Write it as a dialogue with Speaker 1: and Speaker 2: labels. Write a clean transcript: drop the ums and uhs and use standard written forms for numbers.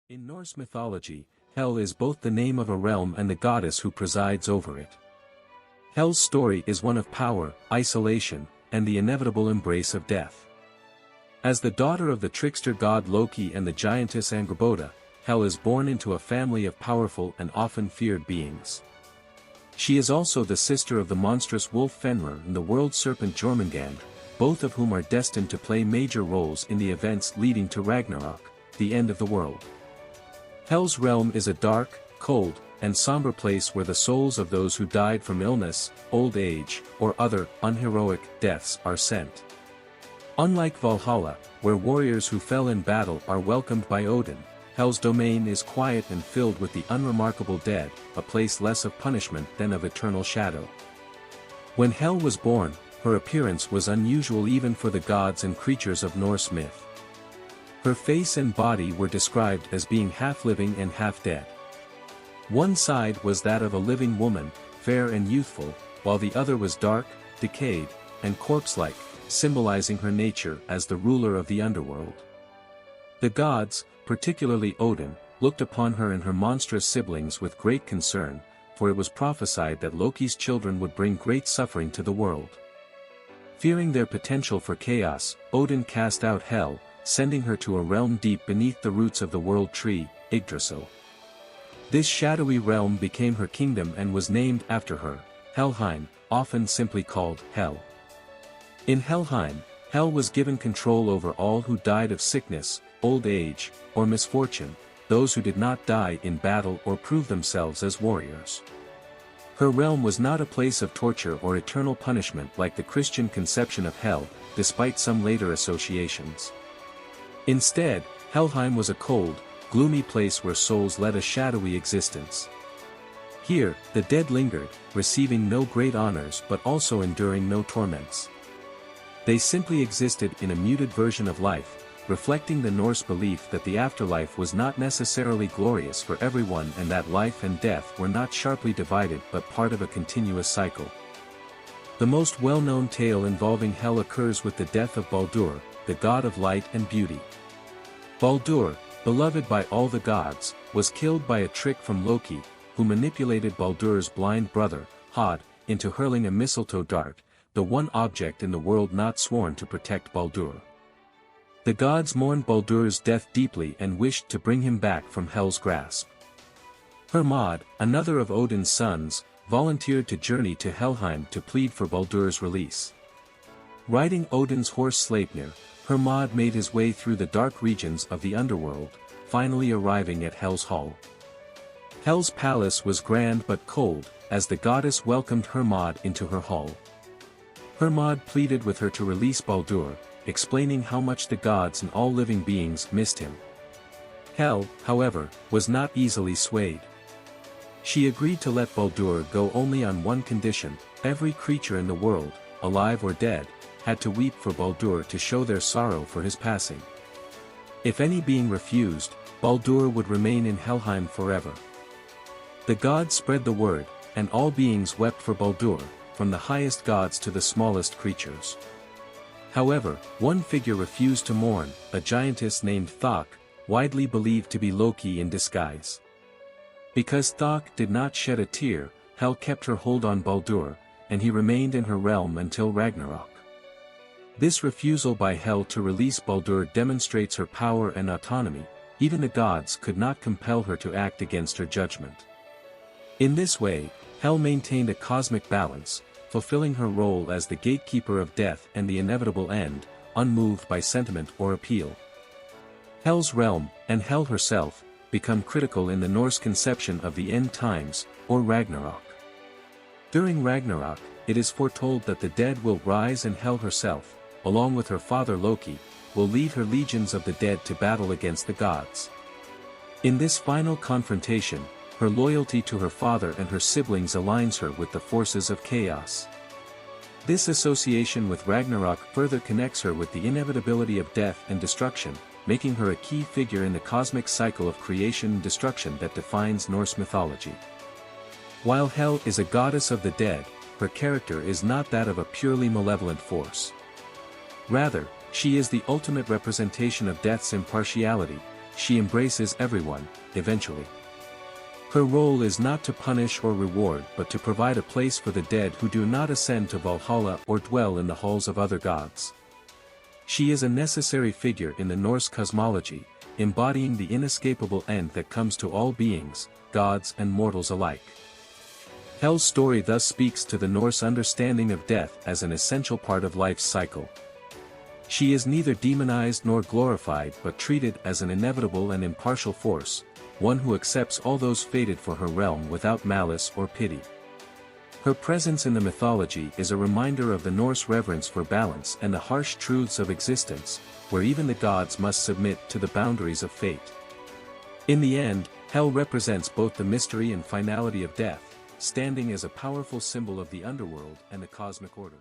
Speaker 1: In Norse mythology, Hel is both the name of a realm and the goddess who presides over it. Hel's story is one of power, isolation, and the inevitable embrace of death. As the daughter of the trickster god Loki and the giantess Angrboda, Hel is born into a family of powerful and often feared beings. She is also the sister of the monstrous wolf Fenrir and the world serpent Jormungand, both of whom are destined to play major roles in the events leading to Ragnarok, the end of the world. Hel's realm is a dark, cold, and somber place where the souls of those who died from illness, old age, or other unheroic deaths are sent. Unlike Valhalla, where warriors who fell in battle are welcomed by Odin, Hel's domain is quiet and filled with the unremarkable dead, a place less of punishment than of eternal shadow. When Hel was born, her appearance was unusual even for the gods and creatures of Norse myth. Her face and body were described as being half living and half dead. One side was that of a living woman, fair and youthful, while the other was dark, decayed, and corpse-like, symbolizing her nature as the ruler of the underworld. The gods, particularly Odin, looked upon her and her monstrous siblings with great concern, for it was prophesied that Loki's children would bring great suffering to the world. Fearing their potential for chaos, Odin cast out Hel, sending her to a realm deep beneath the roots of the world tree, Yggdrasil. This shadowy realm became her kingdom and was named after her, Helheim, often simply called Hel. In Helheim, Hel was given control over all who died of sickness, old age, or misfortune, those who did not die in battle or prove themselves as warriors. Her realm was not a place of torture or eternal punishment like the Christian conception of hell, despite some later associations. Instead, Helheim was a cold, gloomy place where souls led a shadowy existence. Here, the dead lingered, receiving no great honors but also enduring no torments. They simply existed in a muted version of life, reflecting the Norse belief that the afterlife was not necessarily glorious for everyone and that life and death were not sharply divided but part of a continuous cycle. The most well-known tale involving Hel occurs with the death of Baldur, the god of light and beauty. Baldur, beloved by all the gods, was killed by a trick from Loki, who manipulated Baldur's blind brother, Hod, into hurling a mistletoe dart, the one object in the world not sworn to protect Baldur. The gods mourned Baldur's death deeply and wished to bring him back from Hel's grasp. Hermod, another of Odin's sons, volunteered to journey to Helheim to plead for Baldur's release. Riding Odin's horse Sleipnir, Hermod made his way through the dark regions of the underworld, finally arriving at Hel's hall. Hel's palace was grand but cold, as the goddess welcomed Hermod into her hall. Hermod pleaded with her to release Baldur, explaining how much the gods and all living beings missed him. Hel, however, was not easily swayed. She agreed to let Baldur go only on one condition: every creature in the world, alive or dead, had to weep for Baldur to show their sorrow for his passing. If any being refused, Baldur would remain in Helheim forever. The gods spread the word, and all beings wept for Baldur, from the highest gods to the smallest creatures. However, one figure refused to mourn, a giantess named Thok, widely believed to be Loki in disguise. Because Thok did not shed a tear, Hel kept her hold on Baldur, and he remained in her realm until Ragnarok. This refusal by Hel to release Baldur demonstrates her power and autonomy. Even the gods could not compel her to act against her judgment. In this way, Hel maintained a cosmic balance, fulfilling her role as the gatekeeper of death and the inevitable end, unmoved by sentiment or appeal. Hel's realm, and Hel herself, become critical in the Norse conception of the end times, or Ragnarok. During Ragnarok, it is foretold that the dead will rise and Hel herself, along with her father Loki, will lead her legions of the dead to battle against the gods. In this final confrontation, her loyalty to her father and her siblings aligns her with the forces of chaos. This association with Ragnarok further connects her with the inevitability of death and destruction, making her a key figure in the cosmic cycle of creation and destruction that defines Norse mythology. While Hel is a goddess of the dead, her character is not that of a purely malevolent force. Rather, she is the ultimate representation of death's impartiality, she embraces everyone, eventually. Her role is not to punish or reward but to provide a place for the dead who do not ascend to Valhalla or dwell in the halls of other gods. She is a necessary figure in the Norse cosmology, embodying the inescapable end that comes to all beings, gods and mortals alike. Hel's story thus speaks to the Norse understanding of death as an essential part of life's cycle. She is neither demonized nor glorified but treated as an inevitable and impartial force, one who accepts all those fated for her realm without malice or pity. Her presence in the mythology is a reminder of the Norse reverence for balance and the harsh truths of existence, where even the gods must submit to the boundaries of fate. In the end, Hel represents both the mystery and finality of death, standing as a powerful symbol of the underworld and the cosmic order.